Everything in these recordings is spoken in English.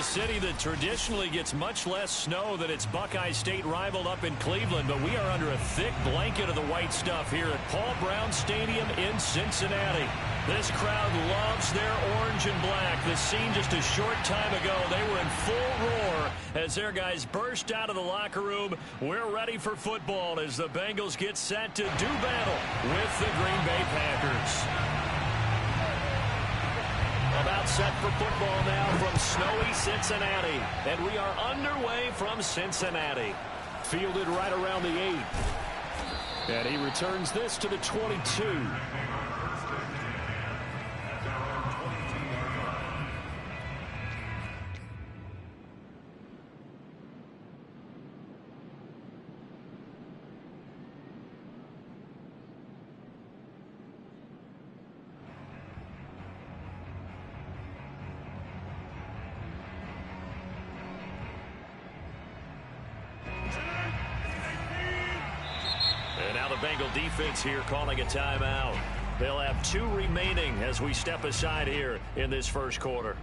a city that traditionally gets much less snow than its Buckeye State rival up in Cleveland, but we are under a thick blanket of the white stuff here at Paul Brown Stadium in Cincinnati. This crowd loves their orange and black. The scene just a short time ago, they were in full roar as their guys burst out of the locker room. We're ready for football as the Bengals get set to do battle with the Green Bay Packers. About set for football now from snowy Cincinnati. And we are underway from Cincinnati. Fielded right around the 8. And he returns this to the 22. Bengal defense here calling a timeout. They'll have 2 remaining as we step aside here in this first quarter.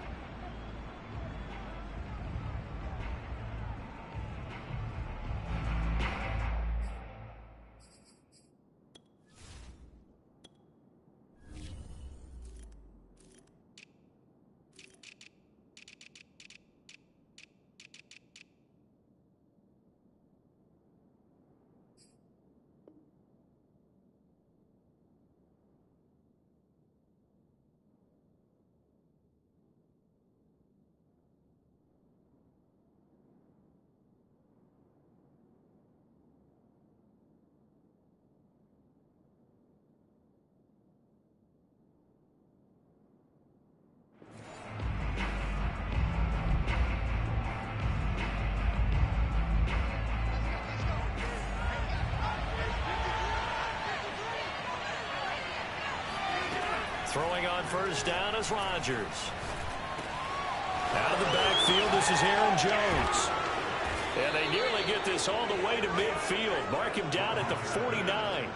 Throwing on first down is Rodgers. Out of the backfield, this is Aaron Jones. And they nearly get this all the way to midfield. Mark him down at the 49.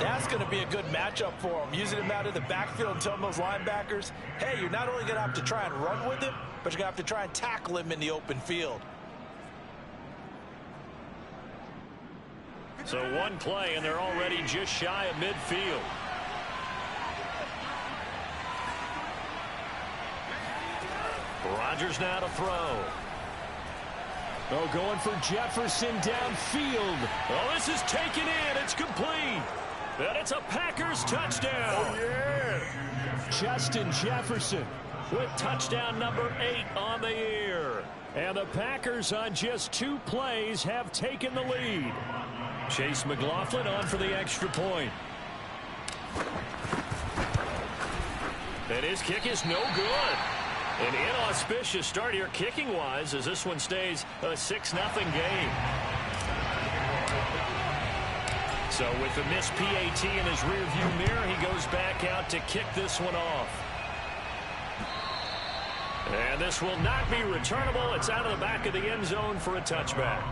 That's going to be a good matchup for him. Using him out of the backfield and telling those linebackers, hey, you're not only going to have to try and run with him, but you're going to have to try and tackle him in the open field. So one play, and they're already just shy of midfield. Rodgers now to throw. Oh, going for Jefferson downfield. Oh, this is taken in. It's complete. And it's a Packers touchdown. Oh, yeah. Justin Jefferson with touchdown number 8 on the year. And the Packers on just 2 plays have taken the lead. Chase McLaughlin on for the extra point. And his kick is no good. An inauspicious start here kicking-wise as this one stays a 6-0 game. So with the missed PAT in his rearview mirror, he goes back out to kick this one off. And this will not be returnable. It's out of the back of the end zone for a touchback.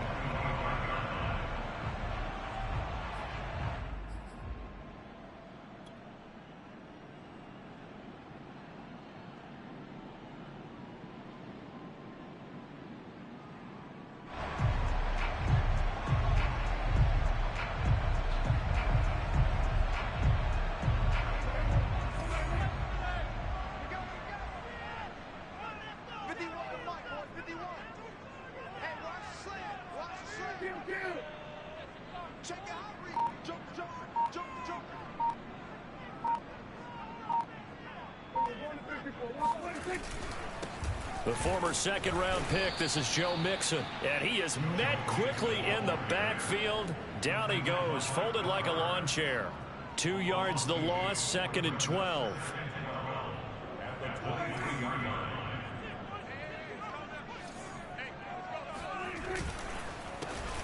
The former second-round pick, this is Joe Mixon. And he is met quickly in the backfield. Down he goes, folded like a lawn chair. 2 yards the loss, 2nd and 12.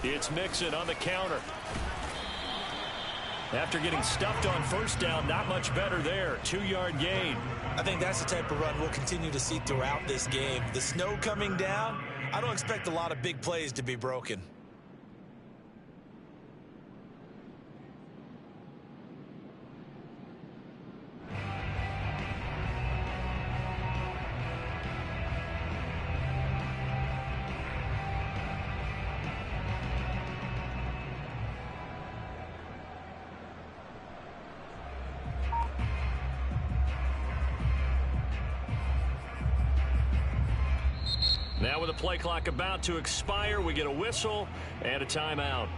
It's Mixon on the counter. After getting stuffed on first down, not much better there. 2-yard gain. I think that's the type of run we'll continue to see throughout this game. The snow coming down, I don't expect a lot of big plays to be broken. Now with the play clock about to expire, we get a whistle and a timeout.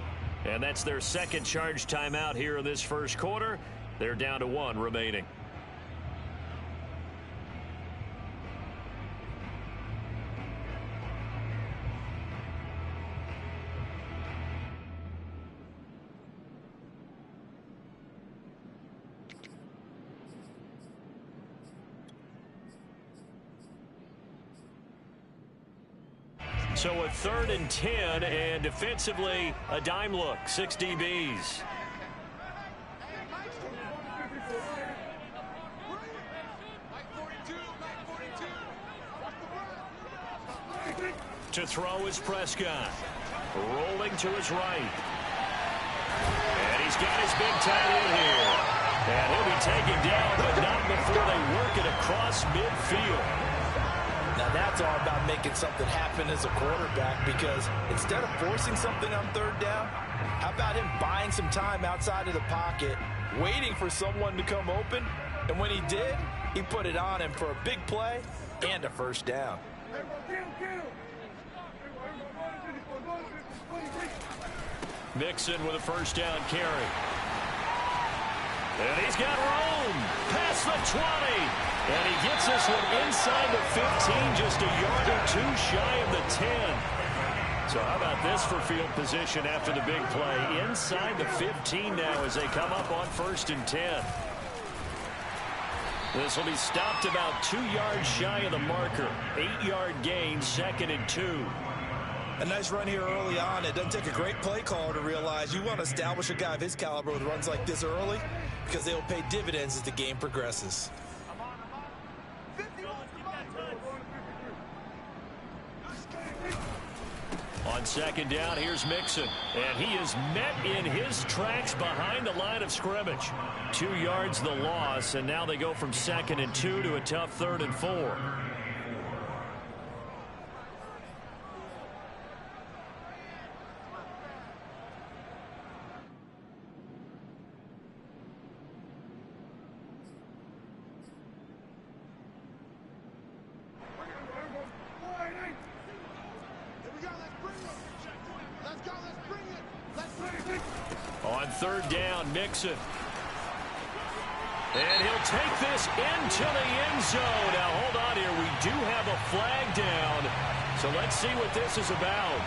And that's their second charge timeout here in this first quarter. They're down to 1 remaining. So a 3rd and 10, and defensively, a dime look, 6 DBs. To throw is Prescott. Rolling to his right. And he's got his big tight end here. And he'll be taken down, but not before they work it across midfield. Now that's all about making something happen as a quarterback, because instead of forcing something on 3rd down, how about him buying some time outside of the pocket, waiting for someone to come open, and when he did, he put it on him for a big play and a 1st down. Mixon with a 1st down carry. And he's got room past the 20. And he gets this one inside the 15, just a yard or 2 shy of the 10. So how about this for field position after the big play? Inside the 15 now as they come up on 1st and 10. This will be stopped about 2 yards shy of the marker. 8-yard gain, 2nd and 2. A nice run here early on. It doesn't take a great play caller to realize you want to establish a guy of his caliber with runs like this early, because they'll pay dividends as the game progresses. On 2nd down, here's Mixon. And he is met in his tracks behind the line of scrimmage. 2 yards the loss, and now they go from 2nd and 2 to a tough 3rd and 4. On 3rd down, Mixon. And he'll take this into the end zone. Now, hold on here. We do have a flag down. So let's see what this is about.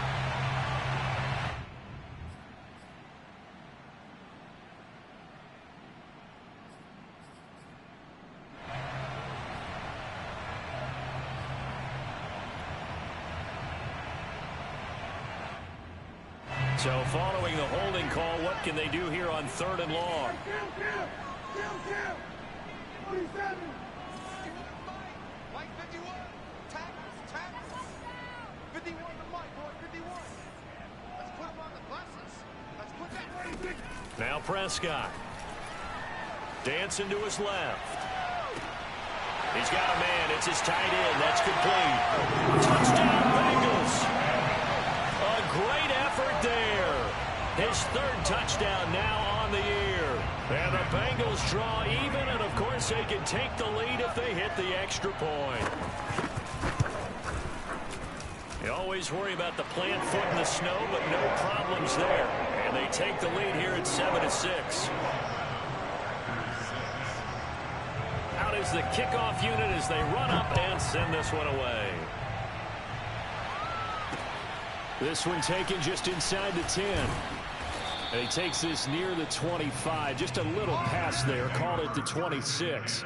So following the holding call, what can they do here on 3rd and long? Now Prescott. Dancing to his left. He's got a man. It's his tight end. That's complete. Touchdown, Bengals. A great effort there. His 3rd touchdown now on the year. And the Bengals draw even, and of course they can take the lead if they hit the extra point. You always worry about the plant foot in the snow, but no problems there. And they take the lead here at 7-6. Out is the kickoff unit as they run up and send this one away. This one taken just inside the 10. And he takes this near the 25. Just a little pass there. Called it the 26.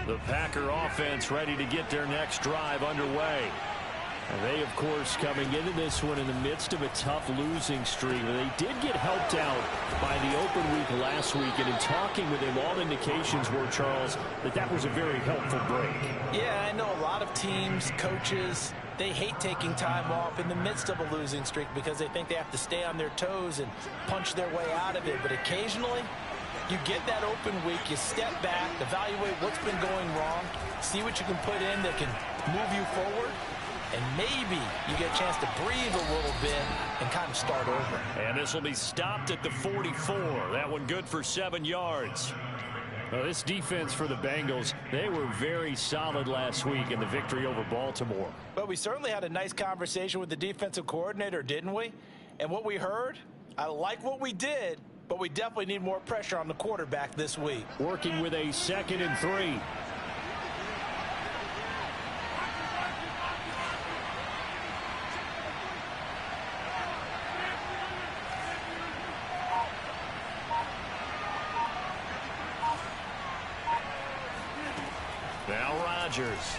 The Packer offense ready to get their next drive underway. And they, of course, coming into this one in the midst of a tough losing streak. They did get helped out by the open week last week. And in talking with him, all indications were, Charles, that was a very helpful break. Yeah, I know a lot of teams, coaches, they hate taking time off in the midst of a losing streak because they think they have to stay on their toes and punch their way out of it. But occasionally, You get that open week, you step back, evaluate what's been going wrong, see what you can put in that can move you forward, and maybe you get a chance to breathe a little bit and kind of start over. And this will be stopped at the 44. That one good for 7 yards. Well, this defense for the Bengals, they were very solid last week in the victory over Baltimore. But we certainly had a nice conversation with the defensive coordinator, didn't we? And what we heard, I like what we did, but we definitely need more pressure on the quarterback this week. Working with a 2nd and 3. Now Rodgers.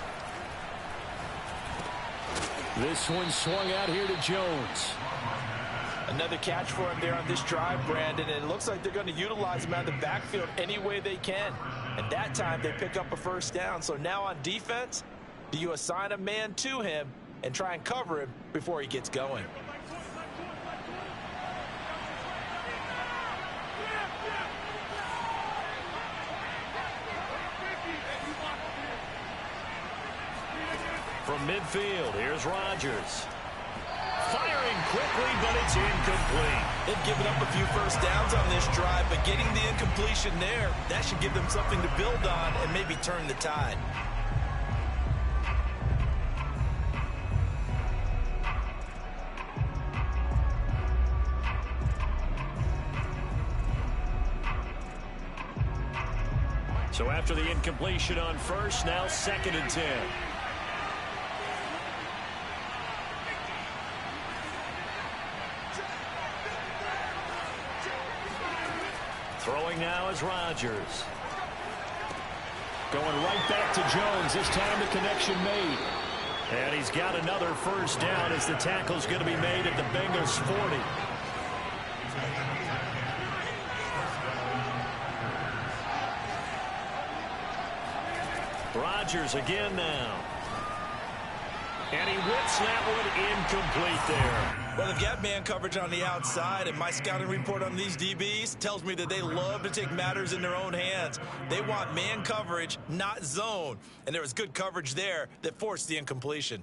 This one swung out here to Jones. Another catch for him there on this drive, Brandon, and it looks like they're going to utilize him out of the backfield any way they can. And that time they pick up a first down. So now on defense, do you assign a man to him and try and cover him before he gets going? From midfield, here's Rodgers. Firing quickly, but it's incomplete. They've given up a few first downs on this drive, but getting the incompletion there, that should give them something to build on and maybe turn the tide. So after the incompletion on first, now 2nd and 10. Throwing now is Rodgers. Going right back to Jones. This time the connection made. And he's got another first down as the tackle's going to be made at the Bengals 40. Rodgers again now. And he whips that one incomplete there. Well, they've got man coverage on the outside, and my scouting report on these DBs tells me that they love to take matters in their own hands. They want man coverage, not zone. And there was good coverage there that forced the incompletion.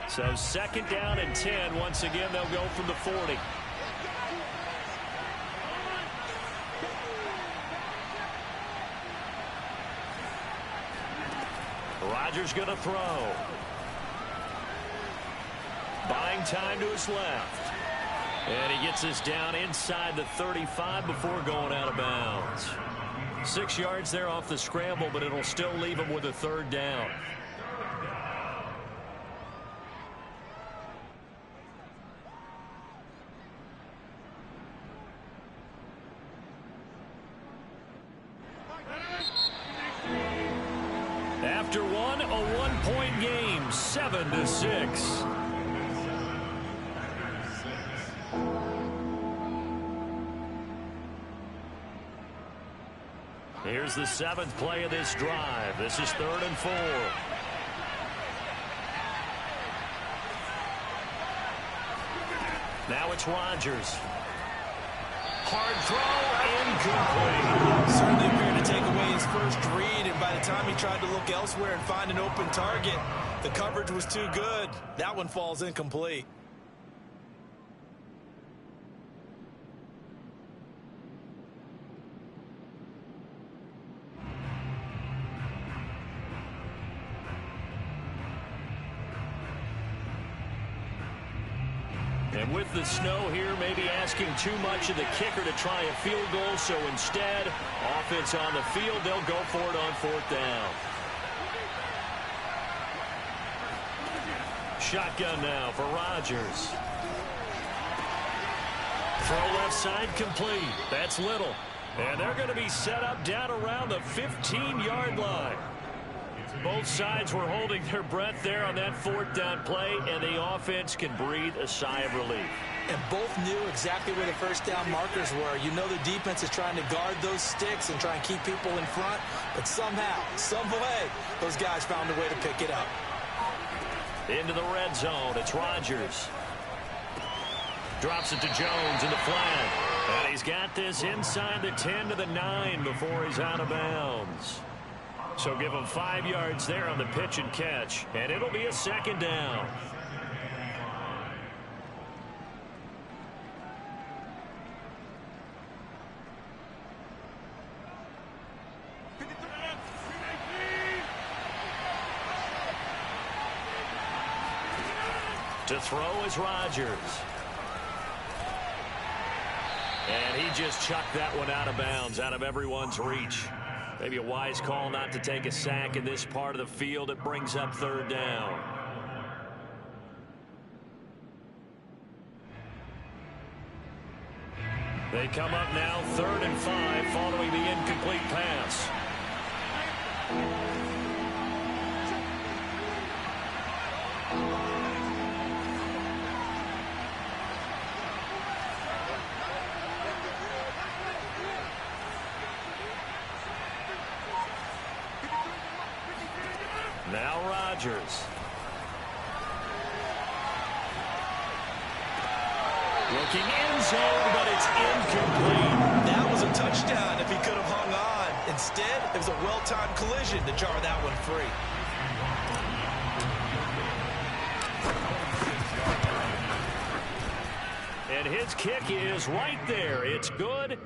So 2nd down and 10. Once again, they'll go from the 40. Rodgers going to throw. Buying time to his left. And he gets us down inside the 35 before going out of bounds. 6 yards there off the scramble, but it'll still leave him with a 3rd down. After one, a 1-point game, 7-6. Here's the 7th play of this drive. This is 3rd and 4. Now it's Rodgers. Hard throw, incomplete. Certainly appeared to take away his first read, and by the time he tried to look elsewhere and find an open target, the coverage was too good. That one falls incomplete. And with the snow here, maybe asking too much of the kicker to try a field goal. So instead, offense on the field, they'll go for it on 4th down. Shotgun now for Rodgers. Throw left side complete. That's Little. And they're going to be set up down around the 15-yard line. Both sides were holding their breath there on that 4th down play, and the offense can breathe a sigh of relief. And both knew exactly where the first down markers were. You know the defense is trying to guard those sticks and try and keep people in front, but somehow, some way, those guys found a way to pick it up. Into the red zone, it's Rodgers. Drops it to Jones in the flat. And he's got this inside the 10 to the 9 before he's out of bounds. So give him 5 yards there on the pitch and catch. And it'll be a second down. To throw is Rodgers. And he just chucked that one out of bounds, out of everyone's reach. Maybe a wise call not to take a sack in this part of the field. It brings up third down. They come up now 3rd and 5 following the incomplete pass. Now Rodgers. Looking end zone, but it's incomplete. That was a touchdown if he could have hung on. Instead, it was a well-timed collision to jar that one free. And his kick is right there. It's good.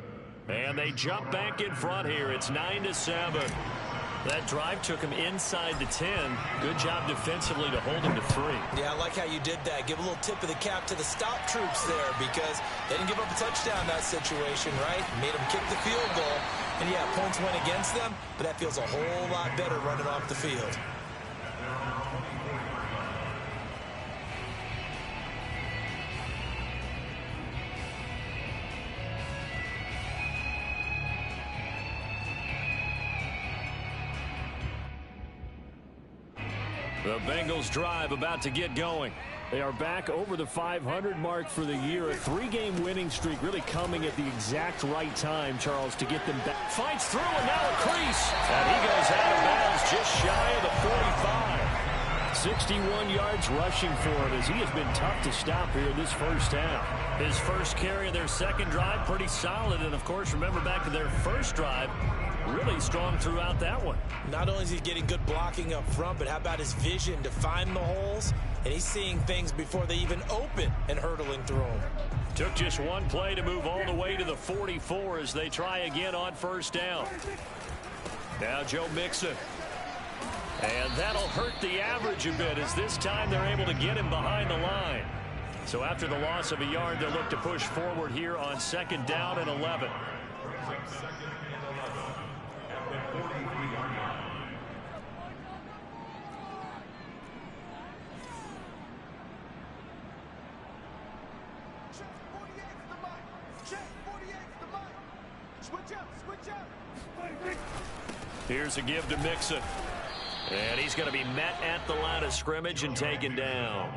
And they jump back in front here. It's 9-7. That drive took him inside the 10. Good job defensively to hold him to 3. Yeah, I like how you did that. Give a little tip of the cap to the stop troops there because they didn't give up a touchdown in that situation, right? Made them kick the field goal. And, yeah, points went against them, but that feels a whole lot better running off the field. The Bengals drive about to get going. They are back over the 500 mark for the year. A 3-game winning streak really coming at the exact right time, Charles, to get them back. Fights through and now a crease. And he goes out of bounds just shy of the 45. 61 yards rushing for him as he has been tough to stop here in this first half. His first carry of their second drive, pretty solid. And, of course, remember back to their first drive, really strong throughout that one. Not only is he getting good blocking up front, but how about his vision to find the holes? And he's seeing things before they even open and hurtling through them. Took just one play to move all the way to the 44 as they try again on first down. Now Joe Mixon. And that'll hurt the average a bit as this time they're able to get him behind the line. So after the loss of a yard, they'll look to push forward here on 2nd down and 11. Here's a give to Mixon. And he's going to be met at the line of scrimmage and taken down.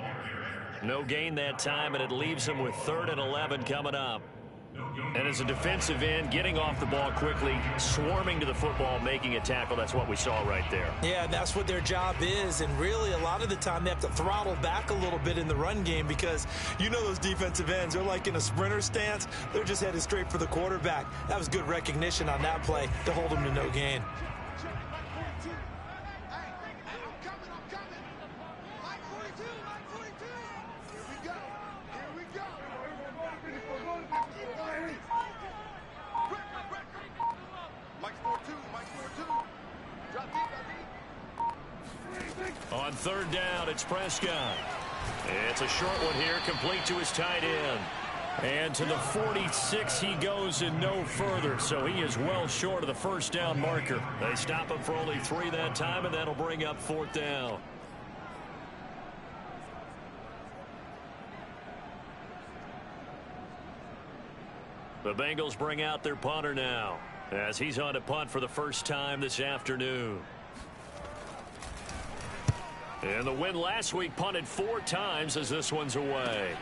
No gain that time, and it leaves him with 3rd and 11 coming up. And as a defensive end, getting off the ball quickly, swarming to the football, making a tackle, that's what we saw right there. Yeah, and that's what their job is. And really, a lot of the time, they have to throttle back a little bit in the run game because you know those defensive ends, they're like in a sprinter stance. They're just headed straight for the quarterback. That was good recognition on that play to hold them to no gain. On 3rd down, it's Prescott. It's a short one here, complete to his tight end. And to the 46 he goes and no further, so he is well short of the first down marker. They stop him for only 3 that time, and that'll bring up 4th down. The Bengals bring out their punter now as he's on to punt for the first time this afternoon. And the win last week punted 4 times as this one's away.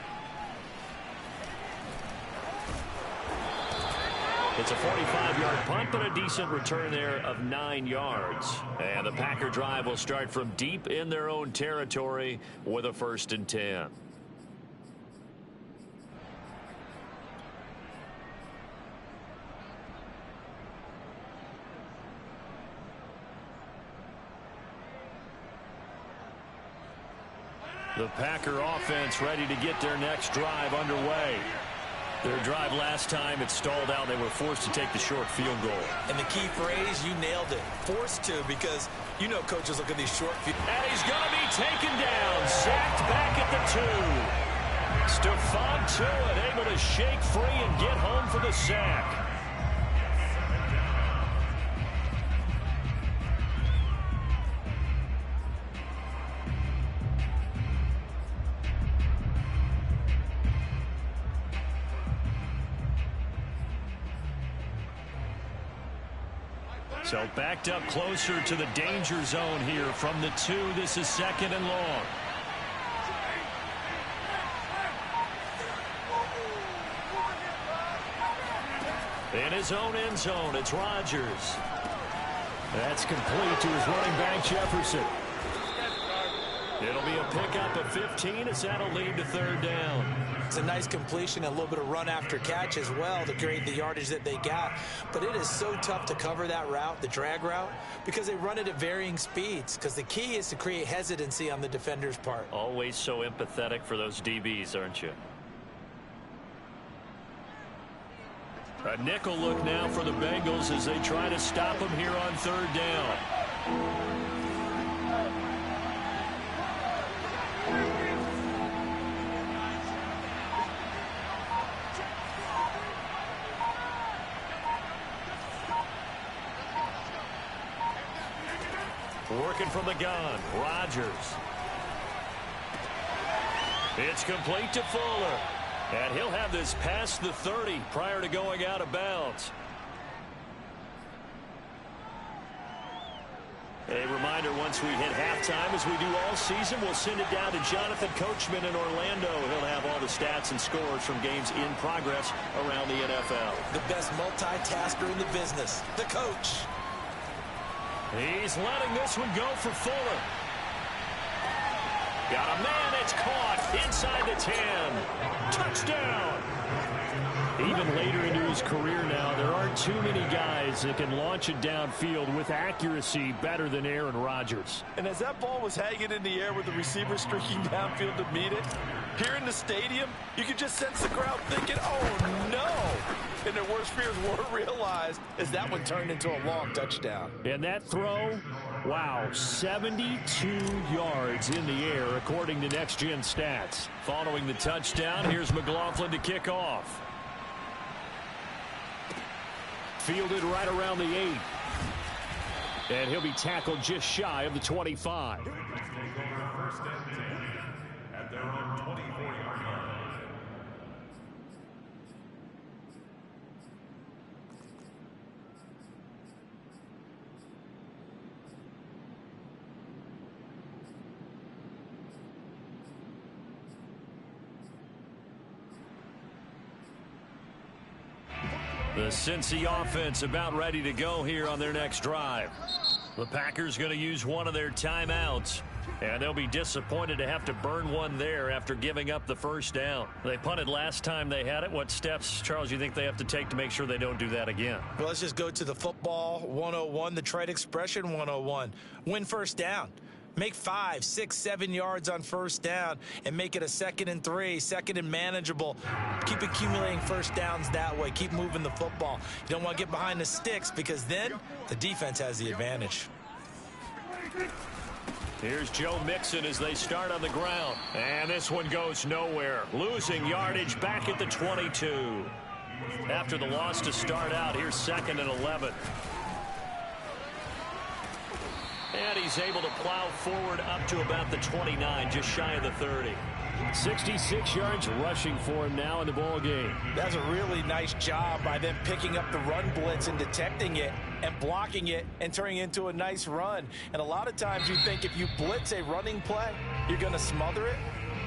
It's a 45-yard punt, but a decent return there of 9 yards. And the Packer drive will start from deep in their own territory with a 1st and 10. The Packer offense ready to get their next drive underway. Their drive last time, it stalled out. They were forced to take the short field goal. And the key phrase, you nailed it. Forced to, because you know coaches look at these short field. And he's going to be taken down. Sacked back at the 2. Stephon Tuitt able to shake free and get home for the sack. So backed up closer to the danger zone here from the 2. This is 2nd and long. In his own end zone, it's Rodgers. That's complete to his running back, Jefferson. It'll be a pickup of 15 as that'll lead to 3rd down. It's a nice completion, a little bit of run after catch as well to create the yardage that they got. But it is so tough to cover that route, the drag route, because they run it at varying speeds. Because the key is to create hesitancy on the defender's part. Always so empathetic for those DBs, aren't you? A nickel look now for the Bengals as they try to stop him here on 3rd down. Working from the gun, Rodgers. It's complete to Fuller. And he'll have this past the 30 prior to going out of bounds. A reminder, once we hit halftime, as we do all season, we'll send it down to Jonathan Coachman in Orlando. He'll have all the stats and scores from games in progress around the NFL. The best multitasker in the business, the coach. He's letting this one go for Fuller. Got a man, it's caught inside the 10. Touchdown. Even later into his career now, there aren't too many guys that can launch it downfield with accuracy better than Aaron Rodgers. And as that ball was hanging in the air with the receiver streaking downfield to meet it, here in the stadium, you could just sense the crowd thinking, oh no! And their worst fears weren't realized as that one turned into a long touchdown. And that throw, wow, 72 yards in the air according to Next Gen Stats. Following the touchdown, here's McLaughlin to kick off. Fielded right around the 8. And he'll be tackled just shy of the 25. At their own 24-yard line. The Cincy offense about ready to go here on their next drive. The Packers going to use one of their timeouts, and they'll be disappointed to have to burn one there after giving up the first down. They punted last time they had it. What steps, Charles, you think they have to take to make sure they don't do that again? Well, let's just go to the football 101, the trade expression 101. Win first down. Make 5, 6, 7 yards on first down and make it a 2nd and 3, 2nd and manageable. Keep accumulating first downs that way. Keep moving the football. You don't want to get behind the sticks because then the defense has the advantage. Here's Joe Mixon as they start on the ground. And this one goes nowhere. Losing yardage back at the 22. After the loss to start out, here's 2nd and 11. And he's able to plow forward up to about the 29, just shy of the 30. 66 yards rushing for him now in the ball game. That's a really nice job by them picking up the run blitz and detecting it and blocking it and turning it into a nice run. And a lot of times you think if you blitz a running play, you're going to smother it.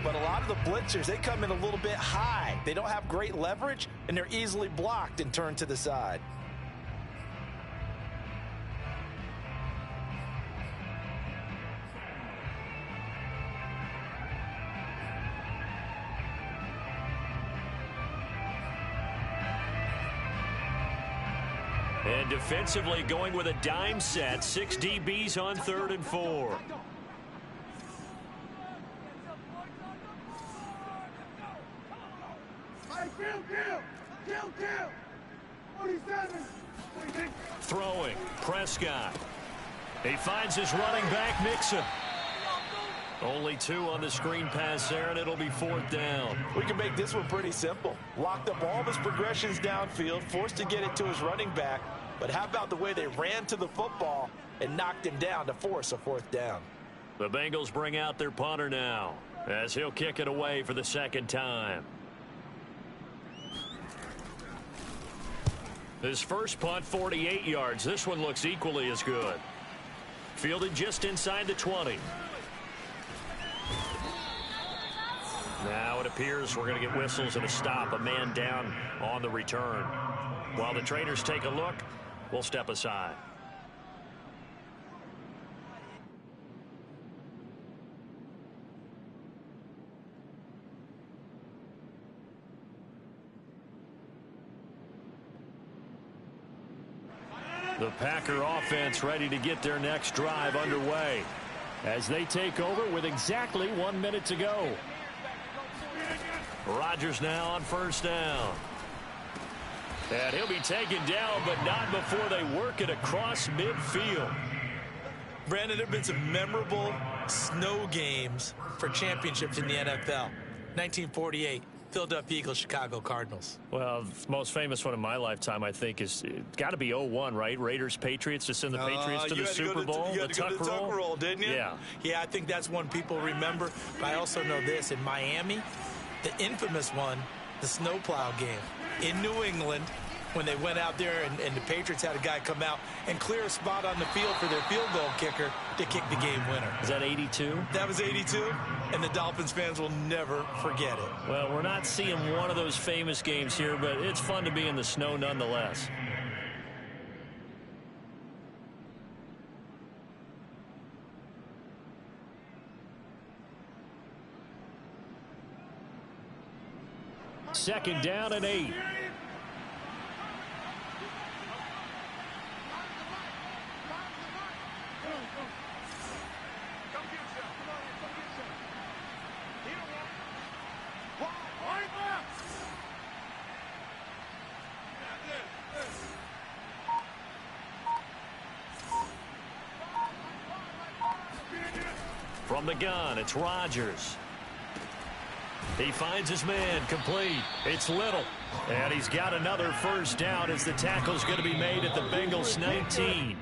But a lot of the blitzers, they come in a little bit high. They don't have great leverage, and they're easily blocked and turned to the side. And defensively going with a dime set. 6 DBs on 3rd and 4. Throwing, Prescott. He finds his running back, Mixon. Only 2 on the screen pass there, and it'll be 4th down. We can make this one pretty simple. Locked up all of his progressions downfield, forced to get it to his running back. But how about the way they ran to the football and knocked him down to force a 4th down? The Bengals bring out their punter now, as he'll kick it away for the 2nd time. His first punt, 48 yards. This one looks equally as good. Fielded just inside the 20. Now it appears we're going to get whistles and a stop. A man down on the return. While the trainers take a look, we'll step aside. The Packer offense ready to get their next drive underway as they take over with exactly 1 minute to go. Rodgers now on 1st down. And he'll be taken down, but not before they work it across midfield. Brandon, there have been some memorable snow games for championships in the NFL. 1948. Philadelphia Eagles, Chicago Cardinals. Well, the most famous one in my lifetime, I think, is got to be 01, right? Raiders, Patriots, to send the Patriots to the Super Bowl. You had to go to the tuck roll, didn't you? Yeah. Yeah, I think that's one people remember. But I also know this. In Miami, the infamous one, the snowplow game. In New England, when they went out there and the Patriots had a guy come out and clear a spot on the field for their field goal kicker to kick the game winner. Is that 82? That was 82, and the Dolphins fans will never forget it. Well, we're not seeing one of those famous games here, but it's fun to be in the snow nonetheless. Second down and 8. From the gun, it's Rodgers. He finds his man, complete. It's Little. And he's got another 1st down as the tackle's going to be made at the Bengals 19.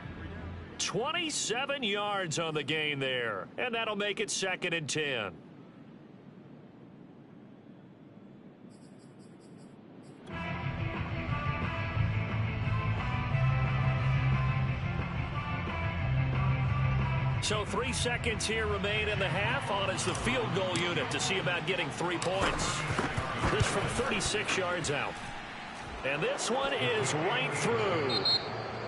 27 yards on the game there. And that'll make it 2nd and 10. So 3 seconds here remain in the half. On is the field goal unit to see about getting 3 points. This from 36 yards out. And this one is right through.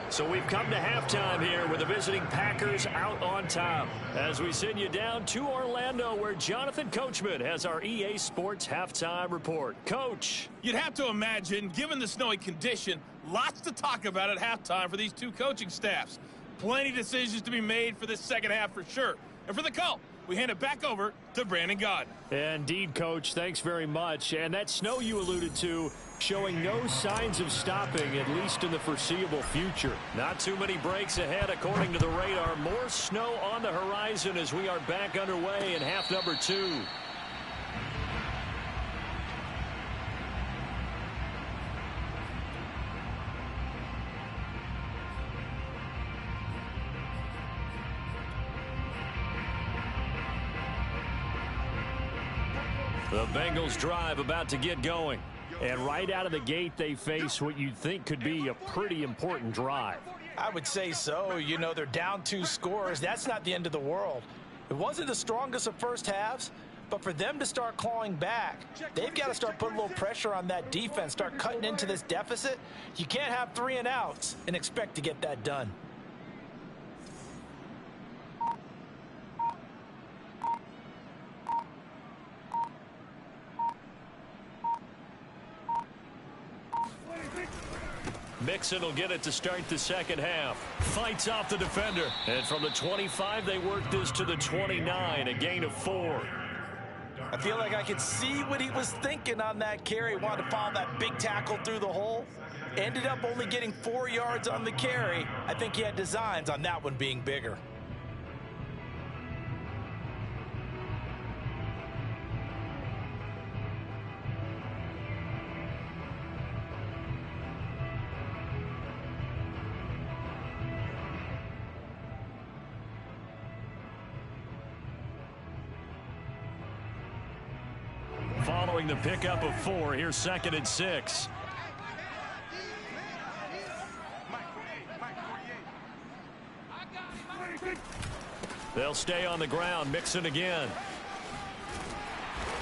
So we've come to halftime here with the visiting Packers out on top. As we send you down to Orlando, where Jonathan Coachman has our EA Sports halftime report. Coach. You'd have to imagine, given the snowy condition, lots to talk about at halftime for these two coaching staffs. Plenty of decisions to be made for this second half for sure. And for the call, we hand it back over to Brandon Gaudin. Indeed, Coach. Thanks very much. And that snow you alluded to showing no signs of stopping, at least in the foreseeable future. Not too many breaks ahead, according to the radar. More snow on the horizon as we are back underway in half number 2. The Bengals drive about to get going. And right out of the gate, they face what you'd think could be a pretty important drive. I would say so. You know, they're down 2 scores. That's not the end of the world. It wasn't the strongest of first halves, but for them to start clawing back, they've got to start putting a little pressure on that defense, start cutting into this deficit. You can't have 3 and outs and expect to get that done. Mixon will get it to start the second half. Fights off the defender. And from the 25, they work this to the 29, a gain of 4. I feel like I could see what he was thinking on that carry. Wanted to follow that big tackle through the hole. Ended up only getting 4 yards on the carry. I think he had designs on that one being bigger. Following the pickup of 4, here's 2nd and 6. They'll stay on the ground. Mixon again.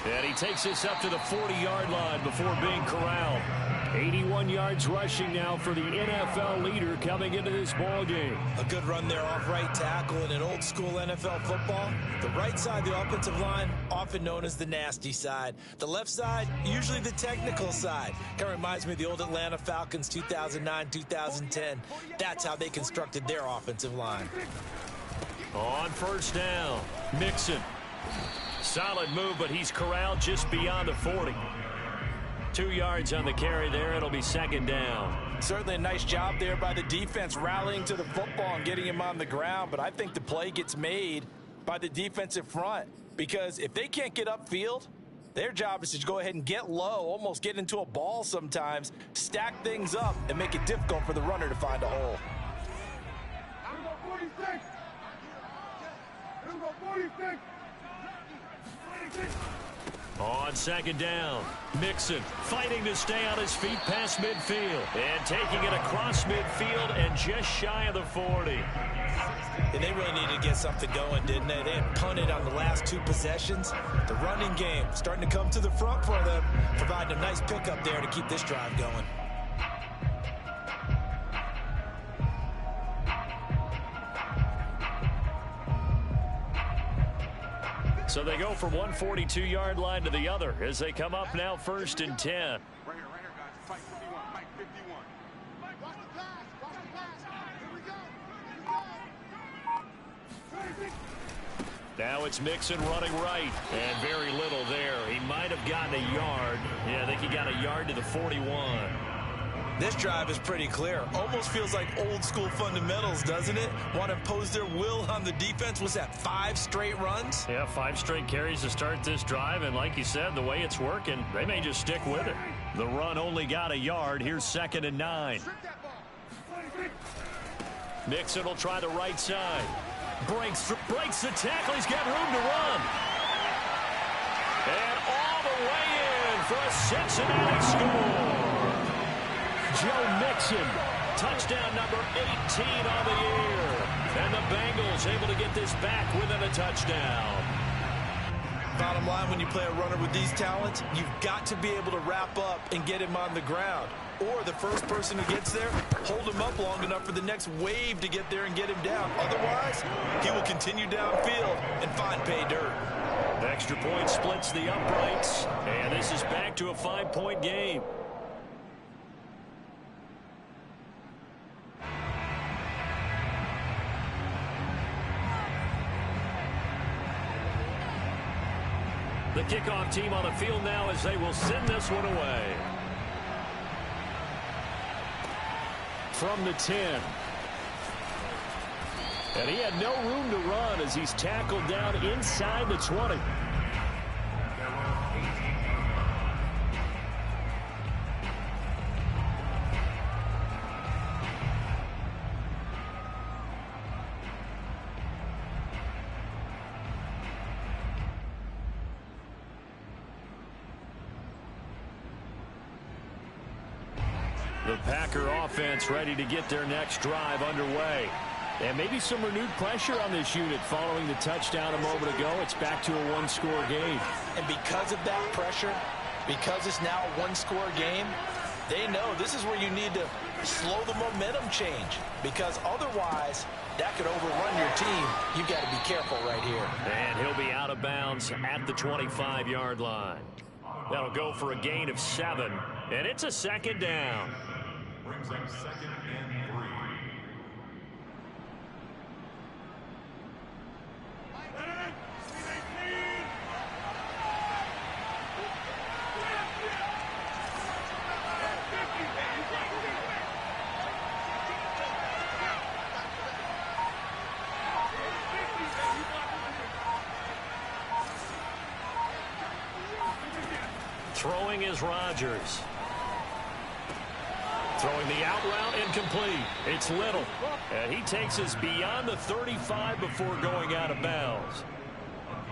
And he takes this up to the 40-yard line before being corralled. 81 yards rushing now for the NFL leader coming into this ball game. A good run there off right tackle in an old school NFL football. The right side, the offensive line, often known as the nasty side. The left side, usually the technical side. Kind of reminds me of the old Atlanta Falcons 2009, 2010. That's how they constructed their offensive line. On first down, Mixon. Solid move, but he's corralled just beyond the 40. 2 yards on the carry there. It'll be 2nd down. Certainly a nice job there by the defense rallying to the football and getting him on the ground, but I think the play gets made by the defensive front because if they can't get upfield, their job is to go ahead and get low, almost get into a ball sometimes, stack things up, and make it difficult for the runner to find a hole. On 2nd down, Mixon fighting to stay on his feet past midfield and taking it across midfield and just shy of the 40. And they really needed to get something going, didn't they? They had punted on the last 2 possessions. The running game starting to come to the front for them, providing a nice pickup there to keep this drive going. So they go from one 42-yard line to the other as they come up now 1st and 10. Right here, guys. Fight 51. Mike 51. Watch the pass. Watch the pass. Here we go. Now it's Mixon running right, and very little there. He might have gotten a yard. Yeah, I think he got a yard to the 41. This drive is pretty clear. Almost feels like old school fundamentals, doesn't it? Want to impose their will on the defense. Was that 5 straight runs? Yeah, 5 straight carries to start this drive, and like you said, the way it's working, they may just stick with it. The run only got a yard. Here's 2nd and 9. Mixon will try the right side. Breaks the tackle. He's got room to run. And all the way in for a Cincinnati score. Joe Mixon, touchdown number 18 on the year. And the Bengals able to get this back within a touchdown. Bottom line, when you play a runner with these talents, you've got to be able to wrap up and get him on the ground. Or the first person who gets there, hold him up long enough for the next wave to get there and get him down. Otherwise, he will continue downfield and find pay dirt. The extra point splits the uprights. And this is back to a 5-point game. The kickoff team on the field now as they will send this one away. From the 10. And he had no room to run as he's tackled down inside the 20. The Packer offense ready to get their next drive underway. And maybe some renewed pressure on this unit following the touchdown a moment ago. It's back to a 1-score game. And because of that pressure, because it's now a 1-score game, they know this is where you need to slow the momentum change. Because otherwise, that could overrun your team. You've got to be careful right here. And he'll be out of bounds at the 25-yard line. That'll go for a gain of 7. And it's a 2nd down. Brings up 2nd and 3. Throwing is Rodgers. Throwing the out route incomplete. It's Little. And he takes us beyond the 35 before going out of bounds.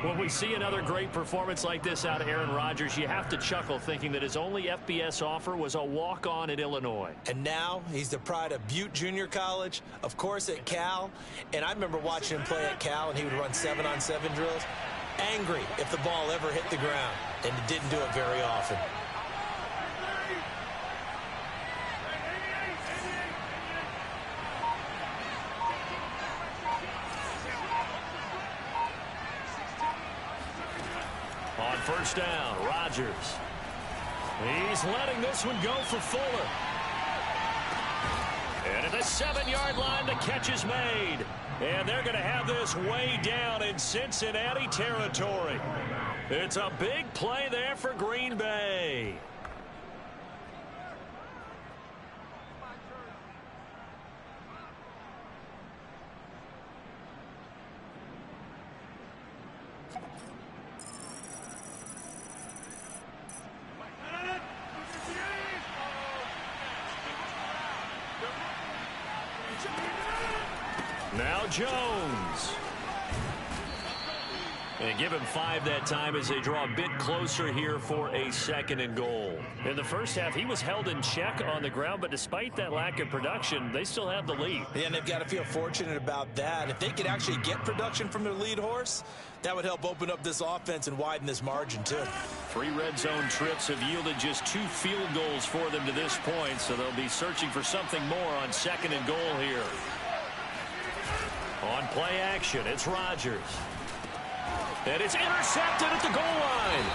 When we see another great performance like this out of Aaron Rodgers, you have to chuckle thinking that his only FBS offer was a walk-on at Illinois. And now he's the pride of Butte Junior College, of course at Cal. And I remember watching him play at Cal, and he would run 7-on-7 drills. Angry if the ball ever hit the ground, and he didn't do it very often. On first down, Rodgers. He's letting this one go for Fuller. And at the 7-yard line, the catch is made. And they're going to have this way down in Cincinnati territory. It's a big play there for Green Bay. Now Jones. And give him 5 that time as they draw a bit closer here for a 2nd and goal. In the first half, he was held in check on the ground, but despite that lack of production, they still have the lead. Yeah, and they've got to feel fortunate about that. If they could actually get production from their lead horse, that would help open up this offense and widen this margin, too. 3 red zone trips have yielded just 2 field goals for them to this point, so they'll be searching for something more on 2nd and goal here. On play action, it's Rodgers. And it's intercepted at the goal line.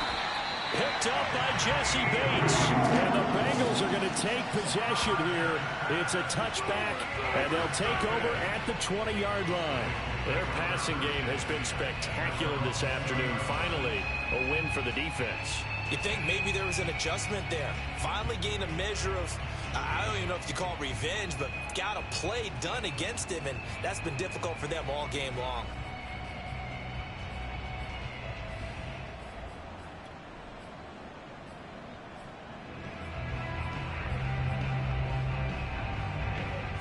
Picked up by Jesse Bates. And the Bengals are going to take possession here. It's a touchback, and they'll take over at the 20-yard line. Their passing game has been spectacular this afternoon. Finally, a win for the defense. You think maybe there was an adjustment there. Finally gained a measure of, I don't even know if you call it revenge, but got a play done against him, and that's been difficult for them all game long.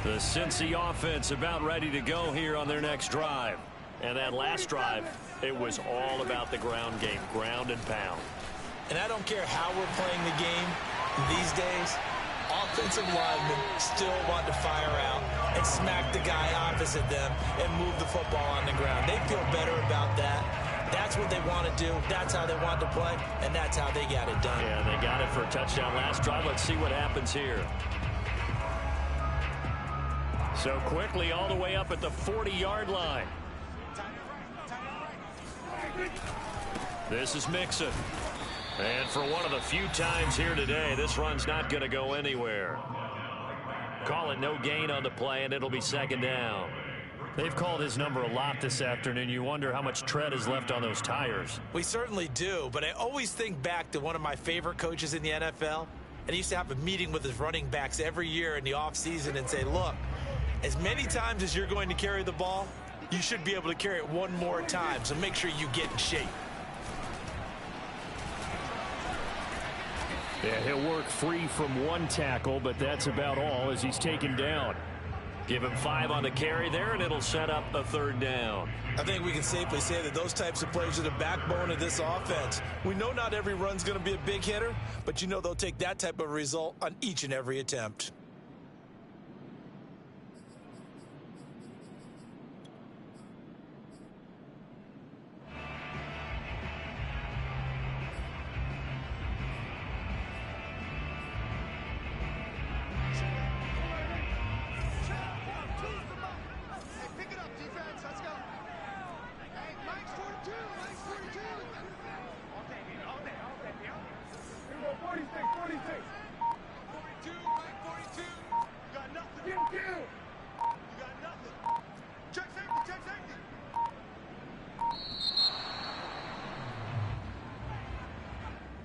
The Cincy offense about ready to go here on their next drive. And that last drive, it was all about the ground game, ground and pound. And I don't care how we're playing the game these days, offensive linemen still want to fire out and smack the guy opposite them and move the football on the ground. They feel better about that. That's what they want to do. That's how they want to play, and that's how they got it done. Yeah, they got it for a touchdown last drive. Let's see what happens here. So quickly all the way up at the 40-yard line. This is Mixon. And for one of the few times here today, this run's not going to go anywhere. Call it no gain on the play, and it'll be 2nd down. They've called his number a lot this afternoon. You wonder how much tread is left on those tires. We certainly do, but I always think back to one of my favorite coaches in the NFL. And he used to have a meeting with his running backs every year in the offseason and say, look, as many times as you're going to carry the ball, you should be able to carry it one more time, so make sure you get in shape. Yeah, he'll work free from 1 tackle, but that's about all as he's taken down. Give him 5 on the carry there, and it'll set up a 3rd down. I think we can safely say that those types of plays are the backbone of this offense. We know not every run's going to be a big hitter, but you know they'll take that type of result on each and every attempt.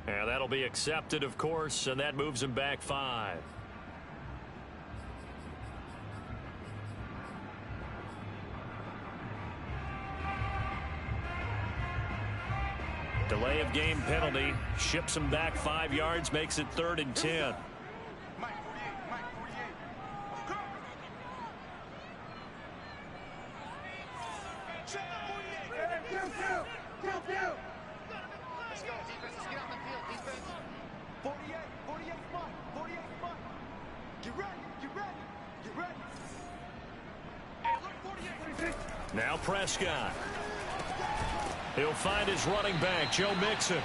Yeah, that'll be accepted, of course, and that moves him back 5. Delay of game penalty. Ships him back 5 yards. Makes it 3rd and 10. Mike 48, Mike 48. Go! Check 48. Kill. Let's go, defense. Let's get on the field, defense. 48 spot. Get ready. Hey, look, 48. Now Prescott. He'll find his running back, Joe Mixon.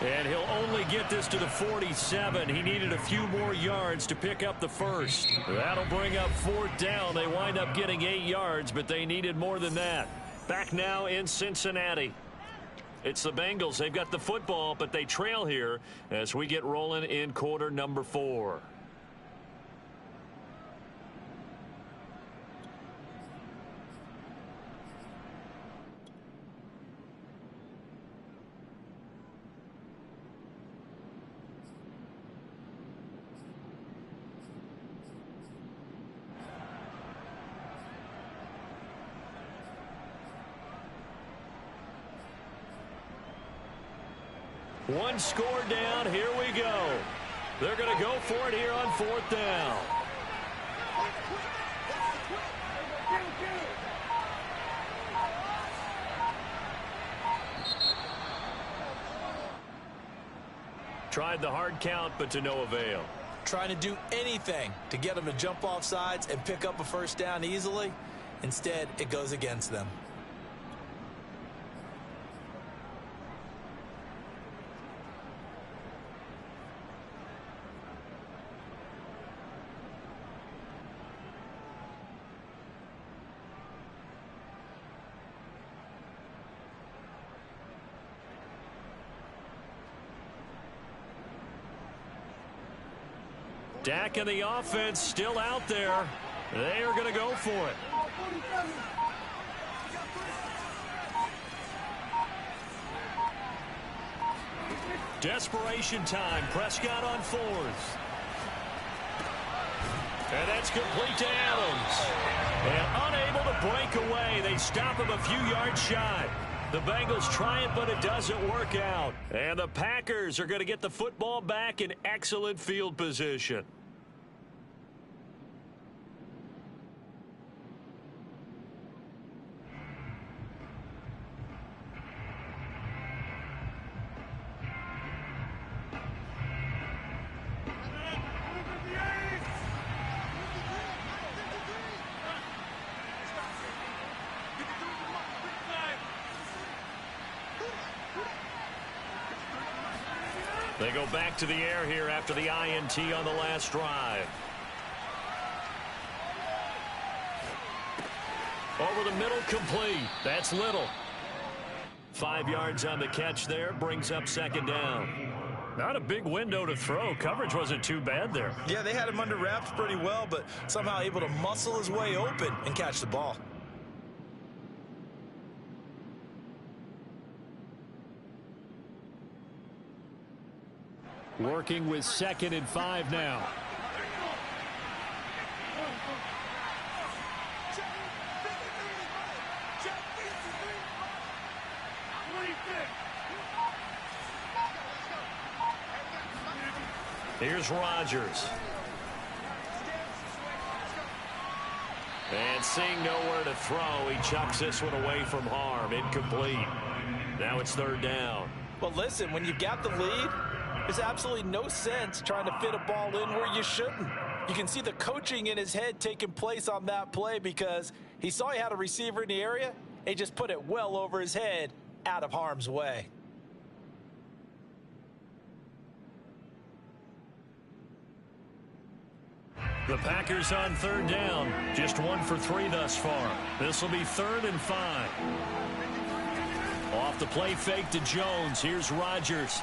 And he'll only get this to the 47. He needed a few more yards to pick up the first. That'll bring up 4th down. They wind up getting 8 yards, but they needed more than that. Back now in Cincinnati. It's the Bengals. They've got the football, but they trail here as we get rolling in quarter number 4. One score down. Here we go. They're going to go for it here on 4th down. Tried the hard count, but to no avail. Trying to do anything to get them to jump off sides and pick up a first down easily. Instead, it goes against them. Dak and the offense still out there. They are going to go for it. Desperation time. Prescott on 4th. And that's complete to Adams. And unable to break away. They stop him a few yards shy. The Bengals try it, but it doesn't work out. And the Packers are going to get the football back in excellent field position. They go back to the air here after the INT on the last drive. Over the middle, complete. That's Little. 5 yards on the catch there. Brings up 2nd down. Not a big window to throw. Coverage wasn't too bad there. Yeah, they had him under wraps pretty well, but somehow able to muscle his way open and catch the ball. Working with 2nd and 5 now. Here's Rodgers. And seeing nowhere to throw, he chucks this one away from harm. Incomplete. Now it's 3rd down. Well, listen, when you've got the lead, there's absolutely no sense trying to fit a ball in where you shouldn't. You can see the coaching in his head taking place on that play because he saw he had a receiver in the area. He just put it well over his head, out of harm's way. The Packers on 3rd down. Just 1 for 3 thus far. This will be 3rd and 5. Off the play fake to Jones. Here's Rodgers.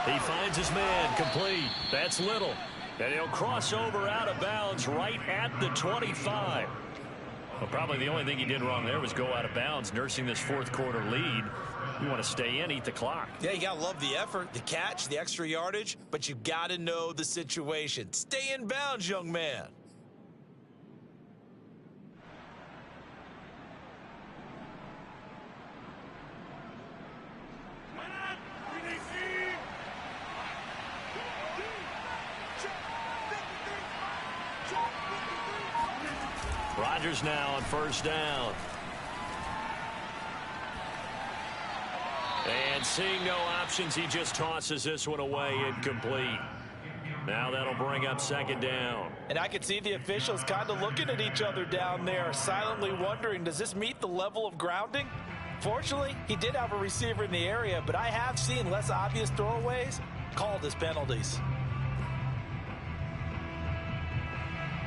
He finds his man, complete. That's Little. And he'll cross over out of bounds right at the 25. Well, probably the only thing he did wrong there was go out of bounds, nursing this 4th quarter lead. You want to stay in, eat the clock. Yeah, you got to love the effort, the catch, the extra yardage, but you got to know the situation. Stay in bounds, young man. Rodgers now on first down. And seeing no options, he just tosses this one away, incomplete. Now that'll bring up second down. And I could see the officials kind of looking at each other down there, silently wondering, does this meet the level of grounding? Fortunately, he did have a receiver in the area, but I have seen less obvious throwaways called as penalties.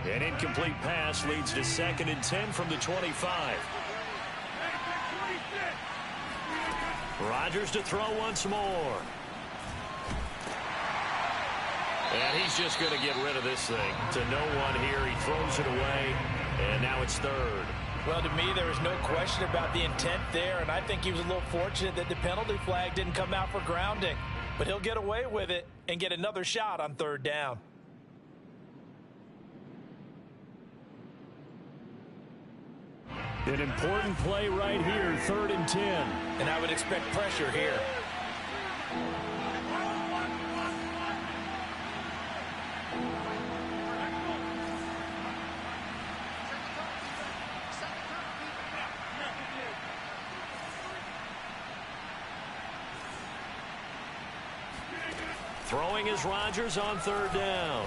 An incomplete pass leads to 2nd and 10 from the 25. Rodgers to throw once more. And he's just going to get rid of this thing. To no one here. He throws it away, and now it's 3rd. Well, to me, there was no question about the intent there, and I think he was a little fortunate that the penalty flag didn't come out for grounding. But he'll get away with it and get another shot on 3rd down. An important play right here, 3rd and 10. And I would expect pressure here. Throwing is Rodgers on 3rd down.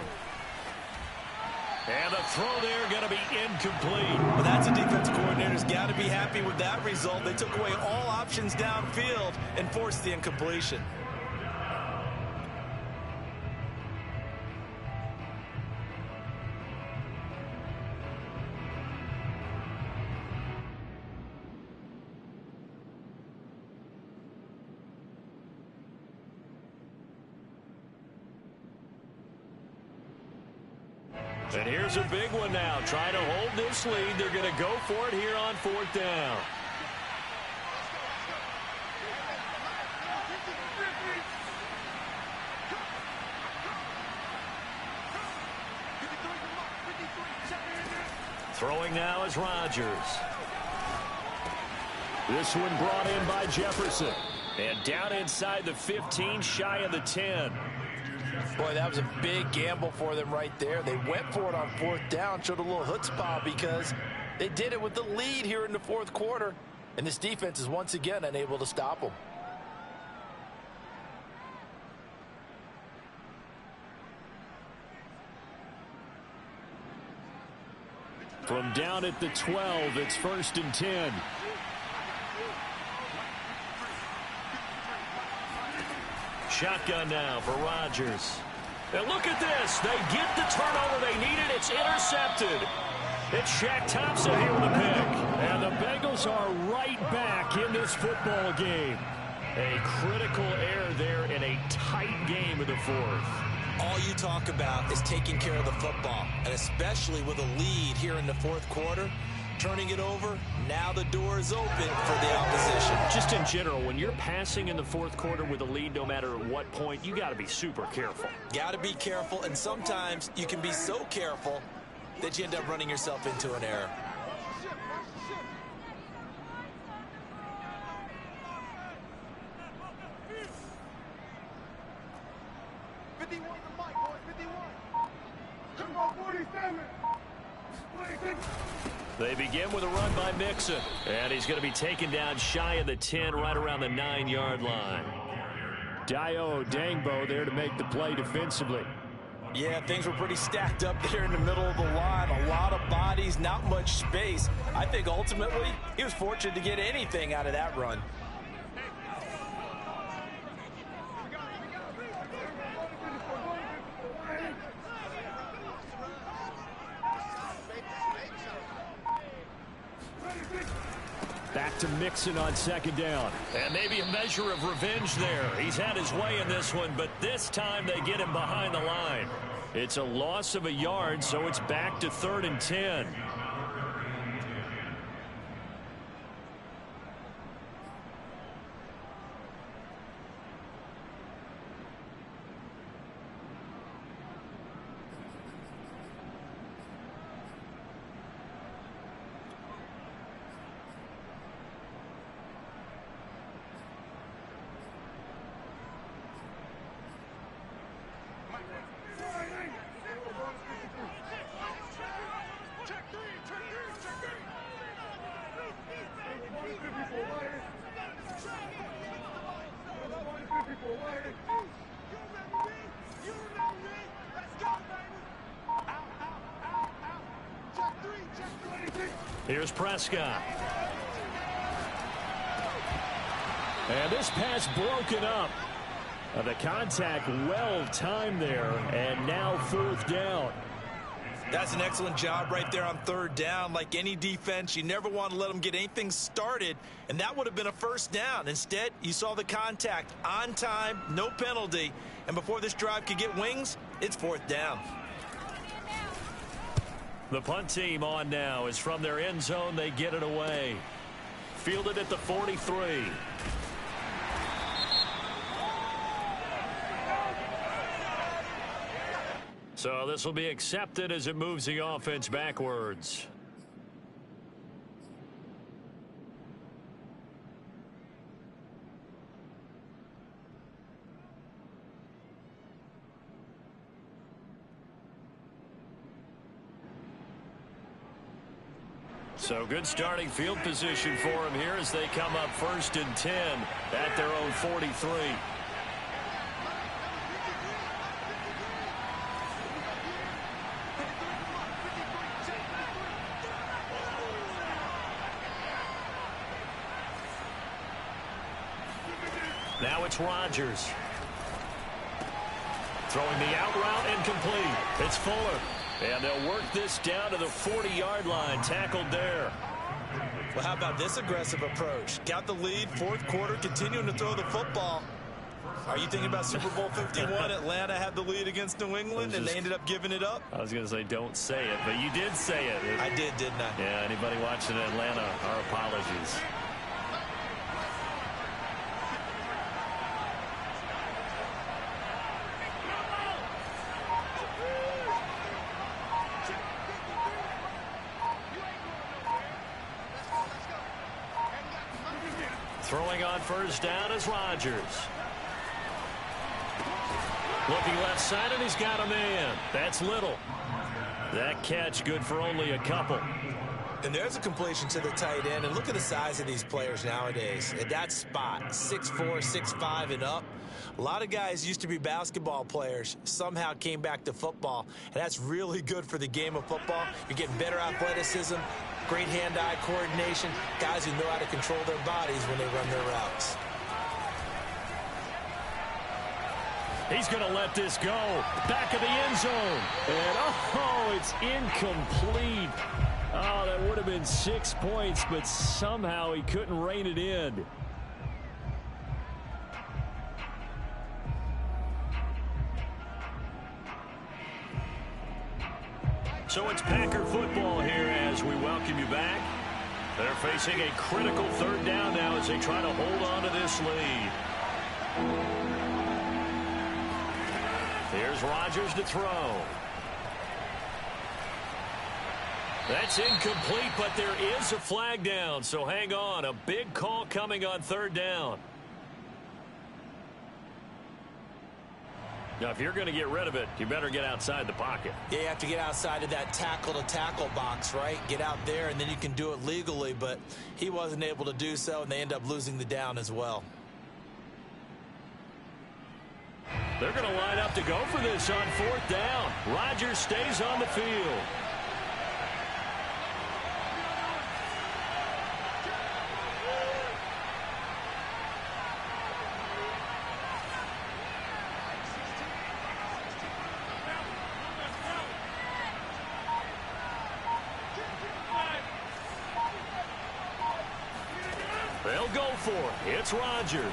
And the throw there going to be incomplete. Well, that's a defensive coordinator's got to be happy with that result. They took away all options downfield and forced the incompletion. And here's a big one now. Trying to hold this lead. They're going to go for it here on 4th down. Throwing now is Rodgers. This one brought in by Jefferson. And down inside the 15, shy of the 10. Boy, that was a big gamble for them right there. They went for it on 4th down, showed a little chutzpah because they did it with the lead here in the 4th quarter. And this defense is once again unable to stop them. From down at the 12, it's 1st and 10. Shotgun now for Rodgers. And look at this. They get the turnover they needed. It's intercepted. It's Shaq Thompson here with a pick. And the Bengals are right back in this football game. A critical error there in a tight game of the 4th. All you talk about is taking care of the football, and especially with a lead here in the 4th quarter. Turning it over, now the door is open for the opposition. Just in general, when you're passing in the 4th quarter with a lead, no matter at what point, you got to be super careful. Got to be careful, and sometimes you can be so careful that you end up running yourself into an error. They begin with a run by Mixon. And he's going to be taken down shy of the 10, right around the 9-yard line. Dio Dangbo there to make the play defensively. Yeah, things were pretty stacked up there in the middle of the line. A lot of bodies, not much space. I think ultimately he was fortunate to get anything out of that run. Back to Mixon on 2nd down. And maybe a measure of revenge there. He's had his way in this one, but this time they get him behind the line. It's a loss of a yard, so it's back to 3rd and 10. Check 3. Here's Prescott. And this pass broken up. The contact well timed there, and now 4th down. That's an excellent job right there on 3rd down. Like any defense, you never want to let them get anything started, and that would have been a 1st down. Instead, you saw the contact on time, no penalty, and before this drive could get wings, it's 4th down. The punt team on now is from their end zone. They get it away. Fielded at the 43. So this will be accepted as it moves the offense backwards. So good starting field position for them here as they come up 1st and 10 at their own 43. Now it's Rodgers. Throwing the out route incomplete. It's Fuller. And they'll work this down to the 40-yard line. Tackled there. Well, how about this aggressive approach? Got the lead, 4th quarter, continuing to throw the football. Are you thinking about Super Bowl 51? Atlanta had the lead against New England, and they ended up giving it up? I was going to say don't say it, but you did say it. I did, didn't I? Yeah, anybody watching Atlanta, our apologies. Throwing on 1st down is Rodgers. Looking left side, and he's got a man. That's Little. That catch good for only a couple. And there's a completion to the tight end. And look at the size of these players nowadays. At that spot, 6'4", 6'5", and up. A lot of guys used to be basketball players, somehow came back to football. And that's really good for the game of football. You're getting better athleticism, great hand-eye coordination, guys who know how to control their bodies when they run their routes. He's going to let this go. Back of the end zone. And, oh, it's incomplete. Oh, that would have been 6 points, but somehow he couldn't rein it in. So it's Packer football here as we welcome you back. They're facing a critical 3rd down now as they try to hold on to this lead. Here's Rodgers to throw. That's incomplete, but there is a flag down, so hang on. A big call coming on 3rd down. Now, if you're going to get rid of it, you better get outside the pocket. Yeah, you have to get outside of that tackle-to-tackle box, right? Get out there, and then you can do it legally, but he wasn't able to do so, and they end up losing the down as well. They're going to line up to go for this on 4th down. Rodgers stays on the field. They'll go for it. It's Rodgers.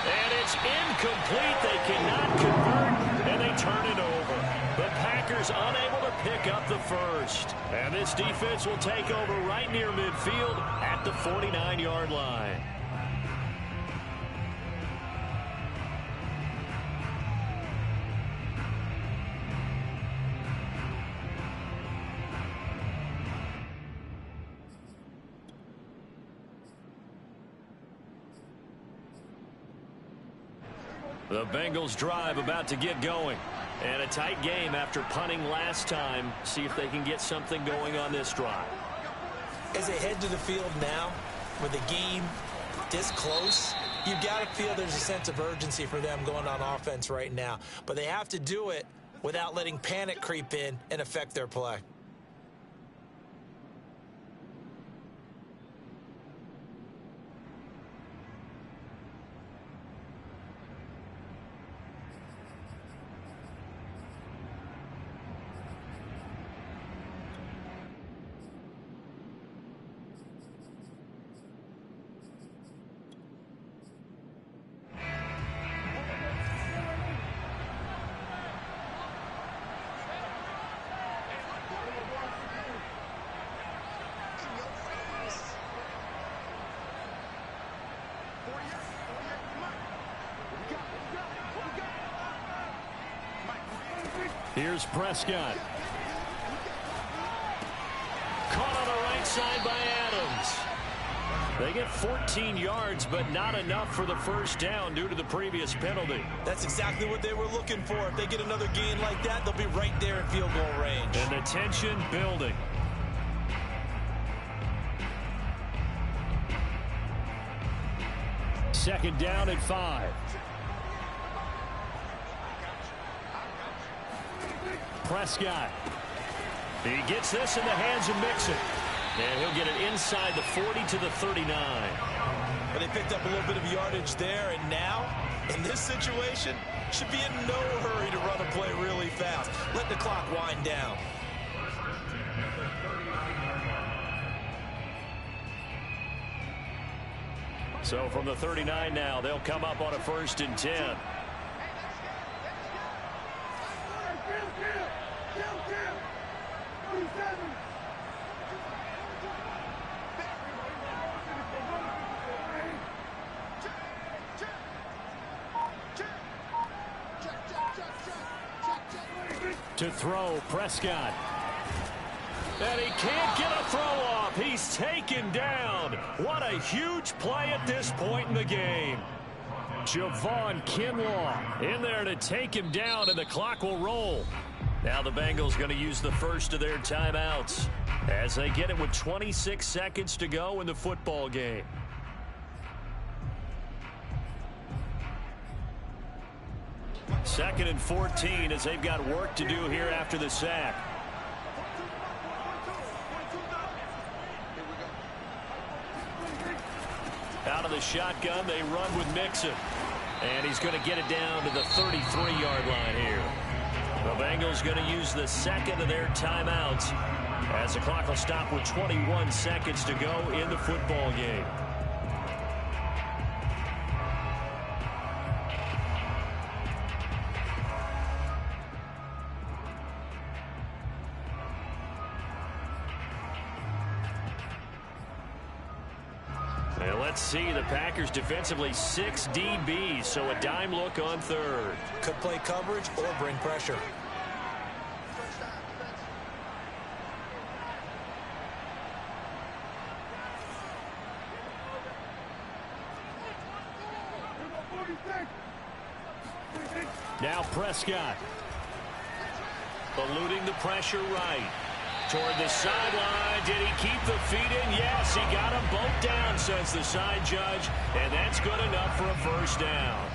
And it's incomplete. They cannot convert, and they turn it over. The Packers unable to pick up the first. And this defense will take over right near midfield at the 49-yard line. The Bengals drive about to get going. And a tight game after punting last time. See if they can get something going on this drive. As they head to the field now, with the game this close, you've got to feel there's a sense of urgency for them going on offense right now. But they have to do it without letting panic creep in and affect their play. Here's Prescott. Caught on the right side by Adams. They get 14 yards, but not enough for the first down due to the previous penalty. That's exactly what they were looking for. If they get another gain like that, they'll be right there in field goal range. And the tension building. Second down at 5. Prescott. He gets this in the hands of Mixon. And he'll get it inside the 40 to the 39. But they picked up a little bit of yardage there, and now, in this situation, should be in no hurry to run a play really fast. Let the clock wind down. So from the 39 now, they'll come up on a 1st and 10. To throw, Prescott. And he can't get a throw off. He's taken down. What a huge play at this point in the game. Javon Kinlaw in there to take him down, and the clock will roll. Now the Bengals going to use the first of their timeouts as they get it with 26 seconds to go in the football game. Second and 14 as they've got work to do here after the sack. Out of the shotgun, they run with Mixon. And he's going to get it down to the 33-yard line here. The Bengals going to use the second of their timeouts as the clock will stop with 21 seconds to go in the football game. Let's see, the Packers defensively 6 DBs, so a dime look on third. Could play coverage or bring pressure. Now Prescott. Eluding the pressure right. Toward the sideline. Did he keep the feet in? Yes, he got them both down, says the side judge. And that's good enough for a first down.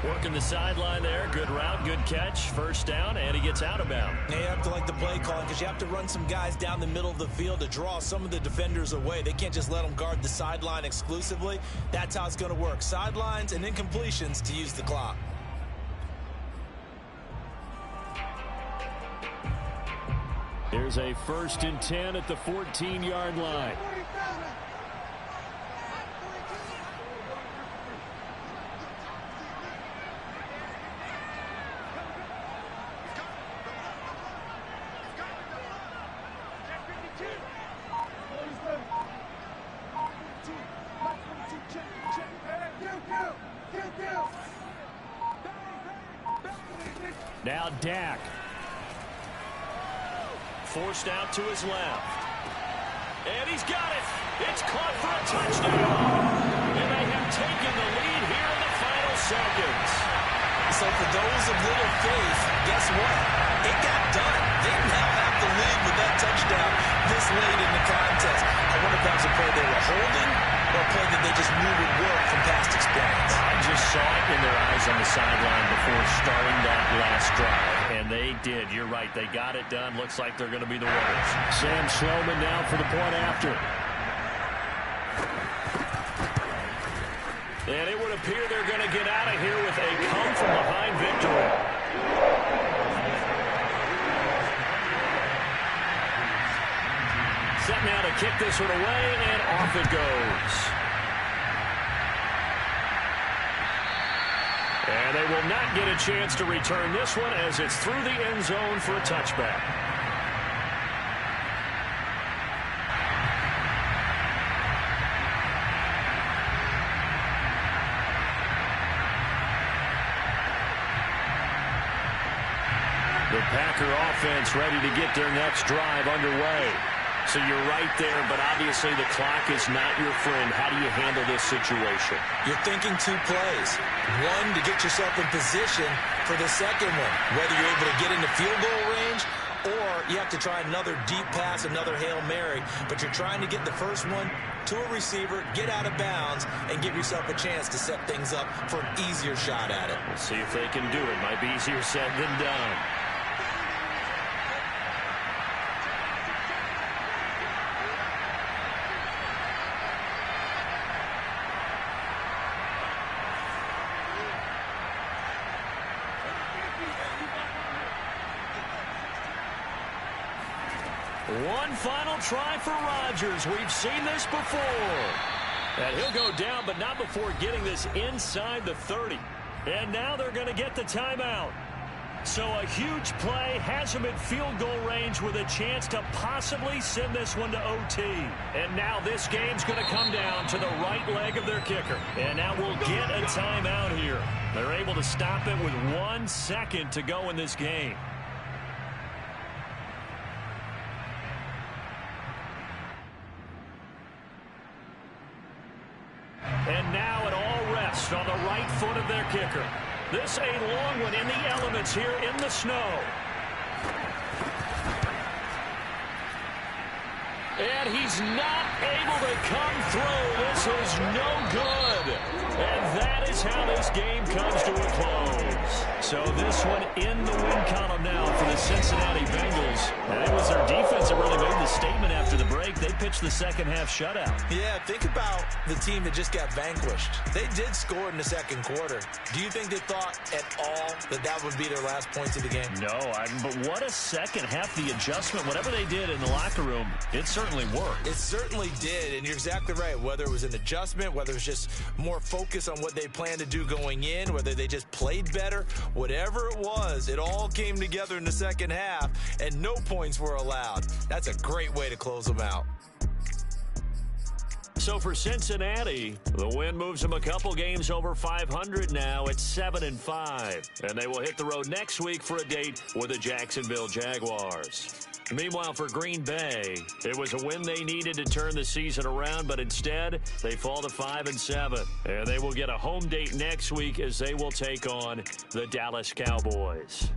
Working the sideline there. Good route, good catch. First down, and he gets out of bounds. Yeah, you have to like the play calling because you have to run some guys down the middle of the field to draw some of the defenders away. They can't just let them guard the sideline exclusively. That's how it's going to work. Sidelines and incompletions to use the clock. Here's a 1st and 10 at the 14-yard line. Now Dak. Forced out to his left. And he's got it. It's caught for a touchdown. And they have taken the lead here in the final seconds. So for those of little faith, guess what? It got done. They now have the lead with that touchdown this late in the contest. I wonder if that was a play they were holding or a play that they just knew would work from past experience. I just saw it in their eyes on the sideline before starting that last drive. they did. You're right. They got it done. Looks like they're going to be the winners. Sam Showman now for the point after. And it would appear they're going to get out of here with a come-from-behind victory. Set now to kick this one away, and off it goes. And they will not get a chance to return this one as it's through the end zone for a touchback. The Packer offense ready to get their next drive underway. So you're right there, but obviously the clock is not your friend. How do you handle this situation? You're thinking 2 plays. One, to get yourself in position for the second one, whether you're able to get into field goal range or you have to try another deep pass, another Hail Mary, but you're trying to get the first one to a receiver, get out of bounds, and give yourself a chance to set things up for an easier shot at it. We'll see if they can do it. Might be easier said than done. One final try for Rodgers. We've seen this before. And he'll go down, but not before getting this inside the 30. And now they're going to get the timeout. So a huge play has him in field goal range with a chance to possibly send this one to OT. And now this game's going to come down to the right leg of their kicker. And now we'll get a timeout here. They're able to stop it with 1 second to go in this game. And now it all rests on the right foot of their kicker. This a long one in the elements here in the snow. And he's not able to come through. This is no good. And that is how this game comes to a close. So this one in the win column now for the Cincinnati Bengals. And it was their defense that really made the statement after the break. They pitched the second half shutout. Yeah, think about the team that just got vanquished. They did score in the second quarter. Do you think they thought at all that that would be their last points of the game? No, but what a second half. The adjustment, whatever they did in the locker room, it certainly worked. It certainly did, and you're exactly right. Whether it was an adjustment, whether it was just more focus on what they planned to do going in, whether they just played better, whatever it was, it all came together in the second half, and no points were allowed. That's a great way to close them out. So for Cincinnati, the win moves them a couple games over 500 now at 7-5. And they will hit the road next week for a date with the Jacksonville Jaguars. Meanwhile, for Green Bay, it was a win they needed to turn the season around, but instead they fall to 5-7. And they will get a home date next week as they will take on the Dallas Cowboys.